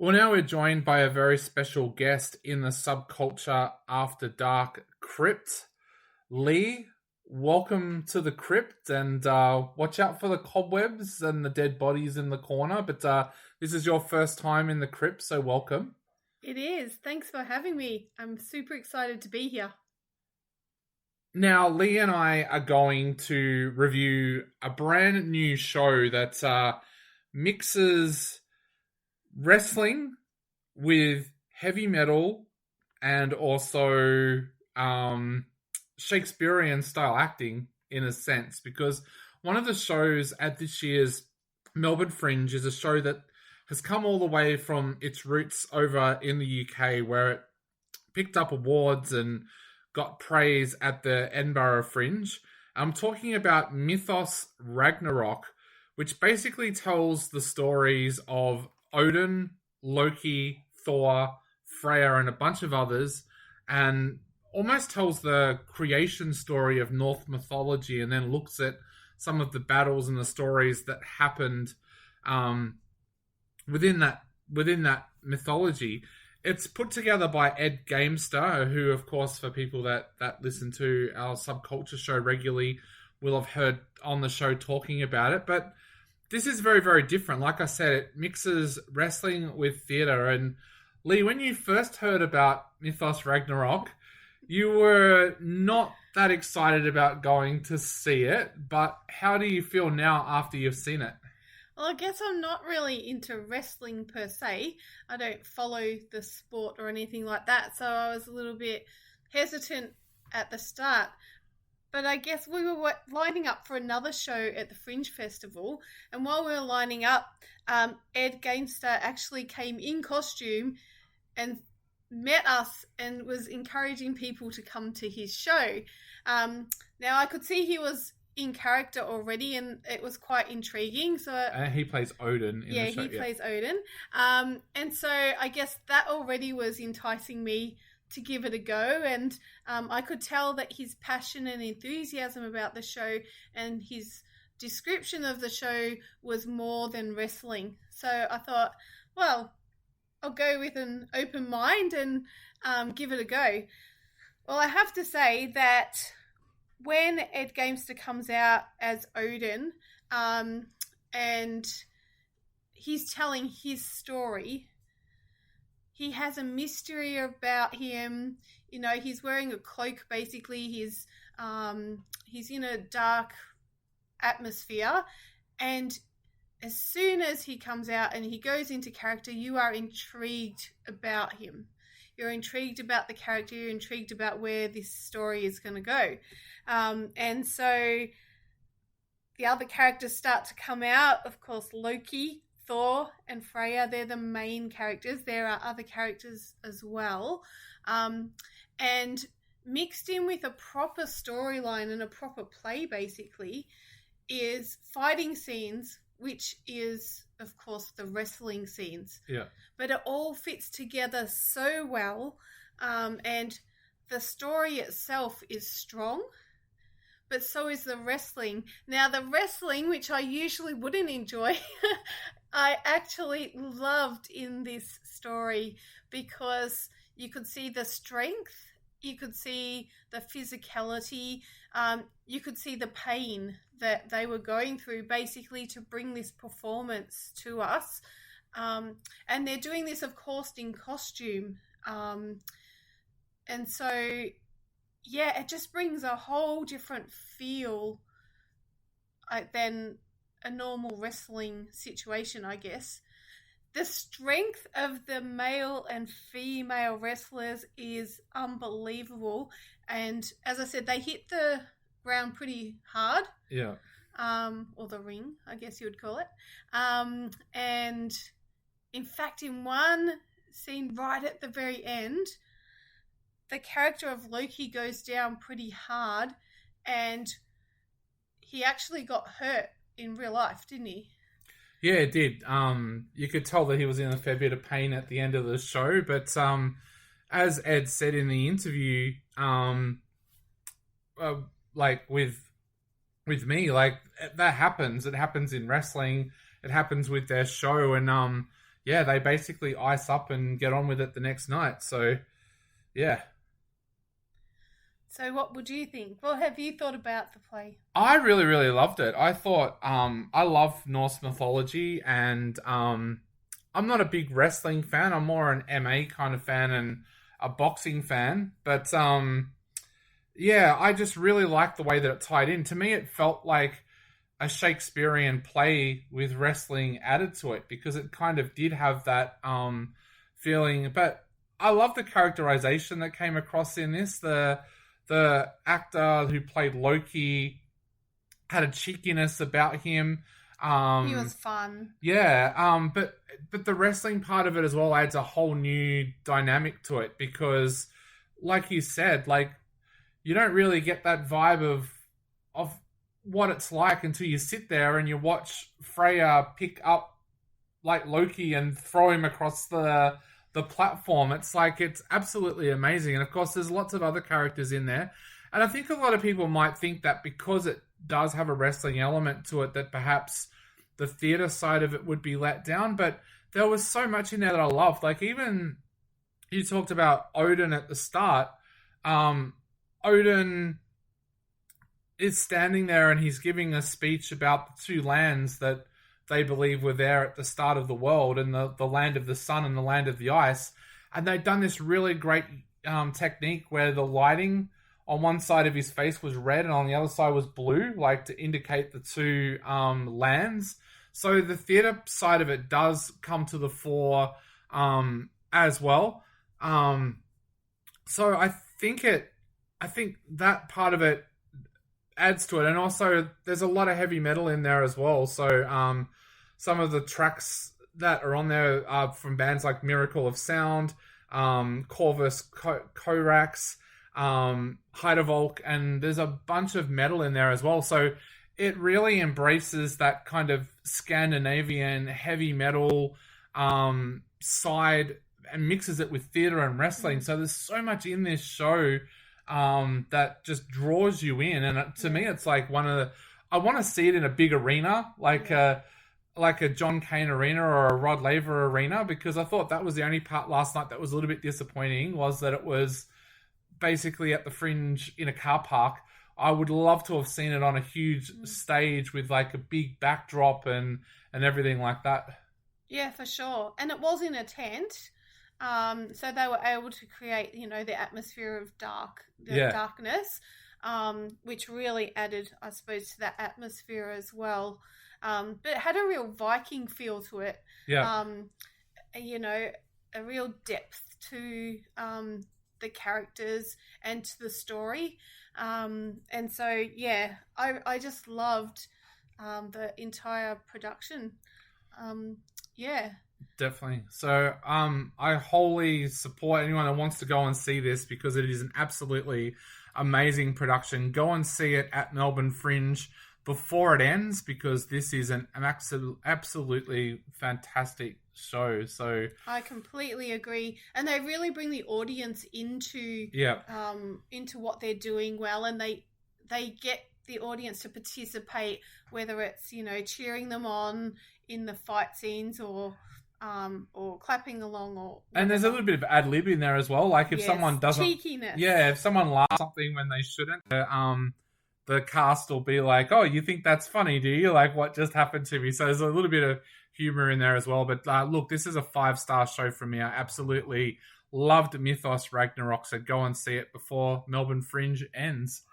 Well, now we're joined by a very special guest in the Subculture After Dark crypt. Lee, welcome to the crypt, and watch out for the cobwebs and the dead bodies in the corner. But this is your first time in the crypt, so welcome. It is. Thanks for having me. I'm super excited to be here. Now, Lee and I are going to review a brand new show that mixes wrestling with heavy metal and also Shakespearean style acting in a sense, because one of the shows at this year's Melbourne Fringe is a show that has come all the way from its roots over in the UK, where it picked up awards and got praise at the Edinburgh Fringe. I'm talking about Mythos Ragnarok, which basically tells the stories of Odin, Loki, Thor, Freya, and a bunch of others, and almost tells the creation story of Norse mythology, and then looks at some of the battles and the stories that happened within that mythology. It's put together by Ed Gamester, who, of course, for people that listen to our Subculture show regularly, will have heard on the show talking about it. But this is very, very different. Like I said, it mixes wrestling with theatre. And Lee, when you first heard about Mythos Ragnarok, you were not that excited about going to see it. But how do you feel now after you've seen it? Well, I guess I'm not really into wrestling per se. I don't follow the sport or anything like that, so I was a little bit hesitant at the start. But I guess we were lining up for another show at the Fringe Festival, and while we were lining up, Ed Gamester actually came in costume and met us and was encouraging people to come to his show. Now, I could see he was in character already, and it was quite intriguing. So and he plays Odin in the show. He plays Odin. And so I guess that already was enticing me to give it a go, and I could tell that his passion and enthusiasm about the show and his description of the show was more than wrestling. So I thought, well, I'll go with an open mind and give it a go. Well, I have to say that when Ed Gamester comes out as Odin, and he's telling his story, he has a mystery about him. You know, he's wearing a cloak. Basically, he's in a dark atmosphere, and as soon as he comes out and he goes into character, you are intrigued about him. You're intrigued about the character. You're intrigued about where this story is going to go. And so the other characters start to come out. Of course, Loki, Thor, and Freya, they're the main characters. There are other characters as well. And mixed in with a proper storyline and a proper play, basically, is fighting scenes, which is, of course, the wrestling scenes. Yeah. But it all fits together so well. And the story itself is strong, but so is the wrestling. Now, the wrestling, which I usually wouldn't enjoy, I actually loved in this story, because you could see the strength, you could see the physicality, you could see the pain that they were going through, basically, to bring this performance to us. And they're doing this, of course, in costume. And so, yeah, it just brings a whole different feel than a normal wrestling situation, I guess. The strength of the male and female wrestlers is unbelievable. And as I said, they hit the ground pretty hard. Yeah. Or the ring, I guess you would call it. And in fact, in one scene right at the very end, the character of Loki goes down pretty hard, and he actually got hurt in real life, didn't he? Yeah, it did. You could tell that he was in a fair bit of pain at the end of the show, but as Ed said in the interview, like with me, like that happens. It happens in wrestling. It happens with their show, and yeah, they basically ice up and get on with it the next night. So yeah. So, what would you think? What have you thought about the play? I really, really loved it. I thought I love Norse mythology, and I'm not a big wrestling fan. I'm more an MA kind of fan and a boxing fan. But yeah, I just really liked the way that it tied in. To me, it felt like a Shakespearean play with wrestling added to it, because it kind of did have that feeling. But I love the characterization that came across in this. The actor who played Loki had a cheekiness about him. He was fun. Yeah, but the wrestling part of it as well adds a whole new dynamic to it, because, like you said, like, you don't really get that vibe of what it's like until you sit there and you watch Freya pick up like Loki and throw him across the platform. It's like, it's absolutely amazing. And of course, there's lots of other characters in there. And I think a lot of people might think that because it does have a wrestling element to it, that perhaps the theater side of it would be let down. But there was so much in there that I loved. Like, even you talked about Odin at the start. Odin is standing there and he's giving a speech about the two lands that they believe were there at the start of the world, and the land of the sun and the land of the ice. And they'd done this really great technique where the lighting on one side of his face was red and on the other side was blue, like to indicate the two lands. So the theatre side of it does come to the fore as well. So I think that part of it adds to it, and also there's a lot of heavy metal in there as well. So some of the tracks that are on there are from bands like Miracle of Sound, Corvus Corax, Heidevolk, and there's a bunch of metal in there as well. So it really embraces that kind of Scandinavian heavy metal side and mixes it with theatre and wrestling. So there's so much in this show that just draws you in. And to me, it's like I want to see it in a big arena, like a John Cain arena or a Rod Laver arena, because I thought that was the only part last night that was a little bit disappointing, was that it was basically at the Fringe in a car park. I would love to have seen it on a huge stage with like a big backdrop and everything like that. Yeah, for sure. And it was in a tent. So they were able to create, the atmosphere of darkness, which really added, I suppose, to that atmosphere as well. But it had a real Viking feel to it. Yeah. A real depth to the characters and to the story. And so, yeah, I just loved the entire production. Yeah. Definitely. So I wholly support anyone that wants to go and see this, because it is an absolutely amazing production. Go and see it at Melbourne Fringe before it ends, because this is an absolutely fantastic show. So I completely agree, and they really bring the audience into what they're doing well, and they get the audience to participate, whether it's cheering them on in the fight scenes or clapping along, or whatever. And there's a little bit of ad lib in there as well. Like if someone doesn't, cheekiness. Yeah, if someone laughs something when they shouldn't, the cast will be like, "Oh, you think that's funny, do you? Like, what just happened to me?" So there's a little bit of humor in there as well. But look, this is a 5-star show for me. I absolutely loved Mythos Ragnarok. So go and see it before Melbourne Fringe ends.